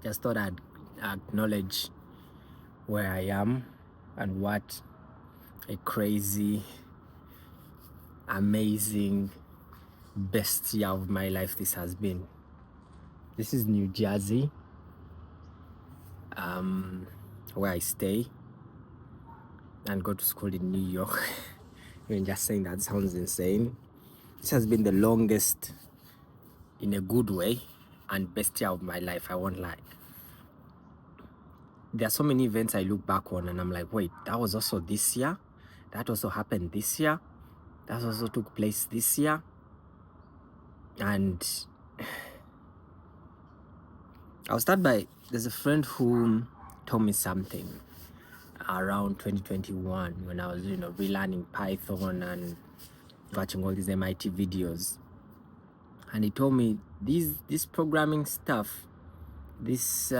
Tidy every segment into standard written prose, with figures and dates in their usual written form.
just thought I'd acknowledge where I am and what a crazy, amazing, best year of my life this has been. This is New Jersey, where I stay and go to school in New York. Even just saying that sounds insane. This has been the longest, in a good way, and best year of my life, I won't lie. There are so many events I look back on and I'm like, wait, that was also this year? That also happened this year? That also took place this year? And I'll start by, there's a friend who told me something around 2021 when I was, relearning Python and watching all these MIT videos. And he told me this programming stuff, this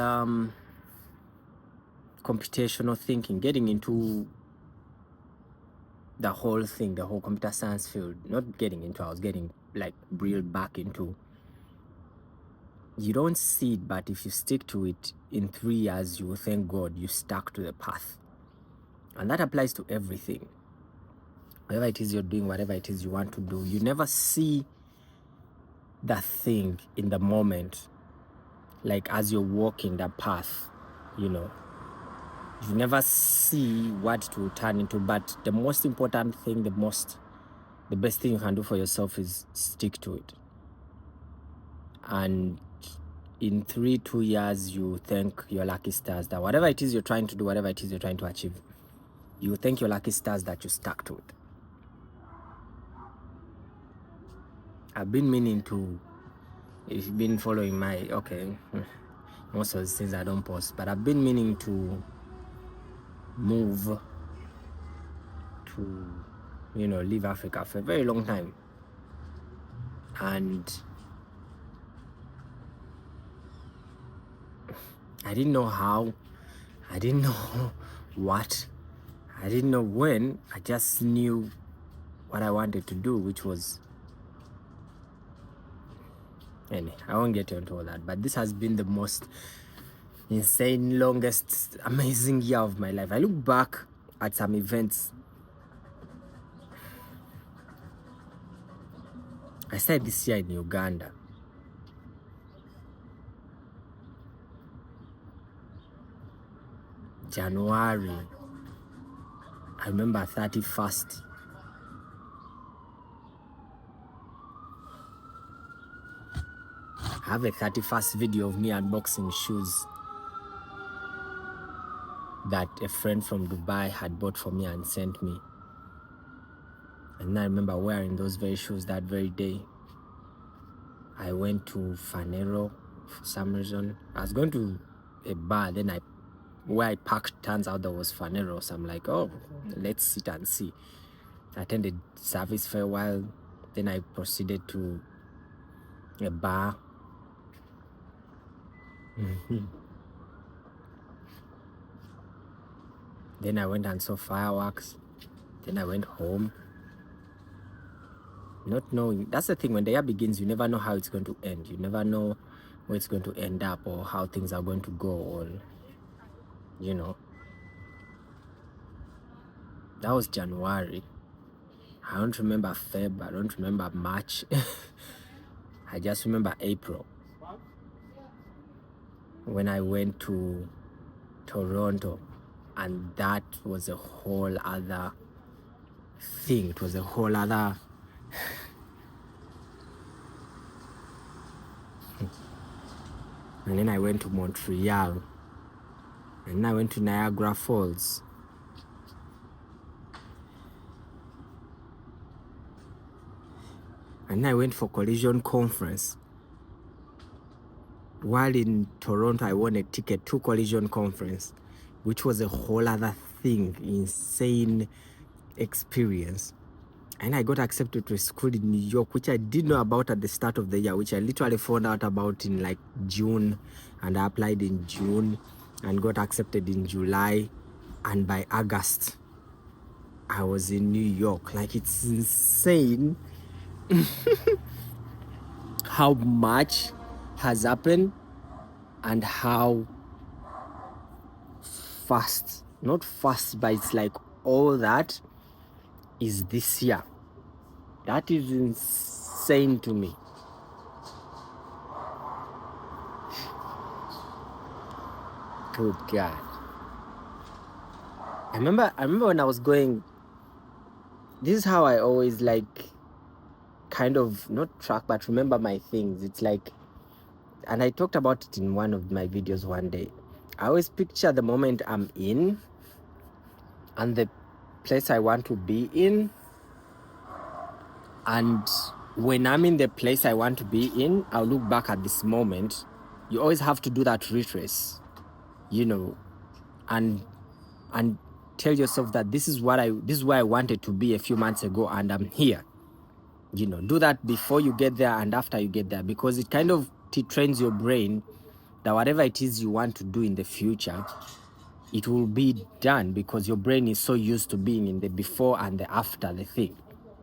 computational thinking, getting into the whole thing, the whole computer science field, not getting into, I was getting like real back into. You don't see it, but if you stick to it, in 3 years, you will thank God you stuck to the path. And that applies to everything. Whatever it is you're doing, whatever it is you want to do, you never see that thing in the moment, like as you're walking the path, you never see what it will turn into. But the most important thing, the best thing you can do for yourself is stick to it. And in 2 years, you thank your lucky stars that whatever it is you're trying to do, whatever it is you're trying to achieve, you thank your lucky stars that you stuck to it. I've been meaning to, if you've been following most of the things I don't post, but I've been meaning to move to, leave Africa for a very long time. And I didn't know how, I didn't know what, I didn't know when. I just knew what I wanted to do, which was, anyway, I won't get into all that, but this has been the most insane, longest, amazing year of my life. I look back at some events. I started this year in Uganda. January, I remember 31st. I have a 31st video of me unboxing shoes that a friend from Dubai had bought for me and sent me. And I remember wearing those very shoes that very day. I went to Fanero for some reason. I was going to a bar, then where I parked, turns out there was Fanero. So I'm like, oh, let's sit and see. I attended service for a while. Then I proceeded to a bar. Then I went and saw fireworks. Then I went home. Not knowing, that's the thing, when the year begins, you never know how it's going to end. You never know where it's going to end up or how things are going to go, or that was January. I don't remember Feb, I don't remember March. I just remember April, when I went to Toronto, and that was a whole other thing. It was a whole other and then I went to Montreal, and then I went to Niagara Falls. And then I went for Collision Conference. While in Toronto, I won a ticket to Collision Conference, which was a whole other thing, insane experience. And I got accepted to a school in New York, which I didn't know about at the start of the year, which I literally found out about in like June, and I applied in June and got accepted in July, and by August I was in New York. Like, it's insane how much has happened and how fast, not fast, but it's like all that is this year. That is insane to me. Good God. I remember when I was going, this is how I always like kind of not track but remember my things. It's like, and I talked about it in one of my videos one day. I always picture the moment I'm in and the place I want to be in, and when I'm in the place I want to be in, I'll look back at this moment. You always have to do that retrace, you know, and tell yourself that this is where I wanted to be a few months ago and I'm here. You know, do that before you get there and after you get there, because it kind of trains your brain that whatever it is you want to do in the future, it will be done, because your brain is so used to being in the before and the after the thing.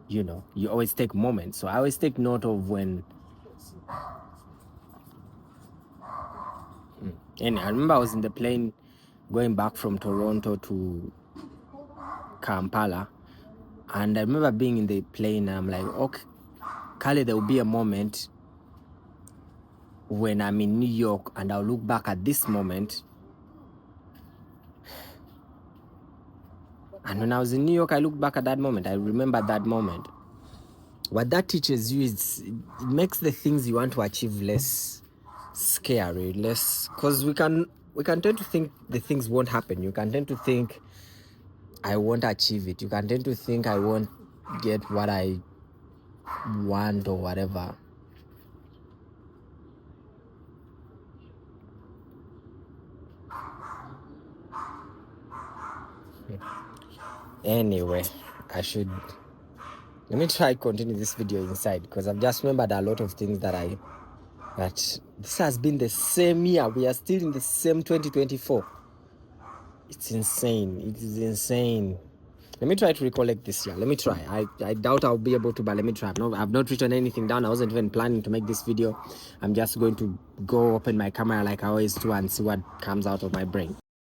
You know, you always take moments. So I always take note of when. And I remember I was in the plane going back from Toronto to Kampala, and I remember being in the plane and I'm like, okay, Kale, there will be a moment when I'm in New York and I'll look back at this moment. And when I was in New York, I look back at that moment. I remember that moment. What that teaches you is it makes the things you want to achieve less scary, less, because we can tend to think the things won't happen. You can tend to think I won't achieve it. You can tend to think I won't get what I want or whatever. Anyway, let me try continue this video inside, because I've just remembered a lot of things that this has been the same year. We are still in the same 2024. It's insane. It is insane. Let me try to recollect this year. Let me try. I doubt I'll be able to, but let me try. I've not written anything down. I wasn't even planning to make this video. I'm just going to go open my camera like I always do and see what comes out of my brain.